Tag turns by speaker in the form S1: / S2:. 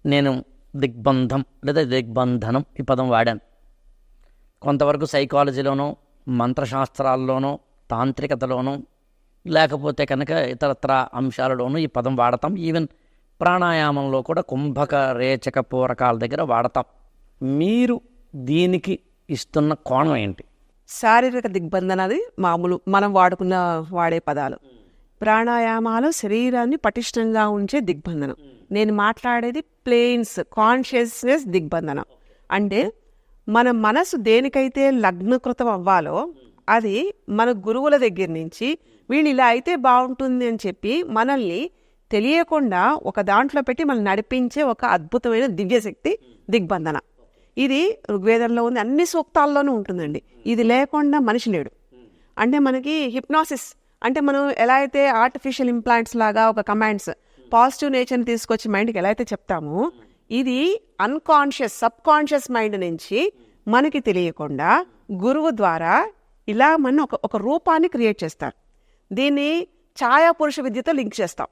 S1: నేను దిగ్బంధం లేదా దిగ్బంధనం ఈ పదం వాడాను. కొంతవరకు సైకాలజీలోనూ మంత్రశాస్త్రాల్లోనూ తాంత్రికతలోనూ లేకపోతే కనుక ఇతరత్ర అంశాలలోనూ ఈ పదం వాడతాం. ఈవెన్ ప్రాణాయామంలో కూడా కుంభక రేచక పూరకాల దగ్గర వాడతాం. మీరు దీనికి ఇస్తున్న కోణం ఏంటి?
S2: శారీరక దిగ్బంధన అది మామూలు మనం వాడే పదాలు. ప్రాణాయామాలు శరీరాన్ని పటిష్టంగా ఉంచే దిగ్బంధనం. నేను మాట్లాడేది ప్లేన్స్ కాన్షియస్నెస్ దిగ్బంధనం. అంటే మన మనసు దేనికైతే లగ్నకృతం అవ్వాలో అది మన గురువుల దగ్గర నుంచి వీళ్ళు ఇలా అయితే బాగుంటుంది అని చెప్పి మనల్ని తెలియకుండా ఒక దాంట్లో పెట్టి మనం నడిపించే ఒక అద్భుతమైన దివ్యశక్తి దిగ్బంధన. ఇది ఋగ్వేదంలో ఉంది, అన్ని సూక్తాల్లోనూ ఉంటుందండి. ఇది లేకుండా మనిషి లేడు. అంటే మనకి హిప్నాసిస్ అంటే మనం ఎలా అయితే ఆర్టిఫిషియల్ ఇంప్లాంట్స్ లాగా ఒక కమాండ్స్ పాజిటివ్ నేచర్ని తీసుకొచ్చి మైండ్కి ఎలా అయితే చెప్తామో, ఇది అన్కాన్షియస్ సబ్ కాన్షియస్ మైండ్ నుంచి మనకి తెలియకుండా గురువు ద్వారా ఇలా మనం ఒక రూపాన్ని క్రియేట్ చేస్తారు. దీన్ని ఛాయా పురుష విద్యతో లింక్ చేస్తాం.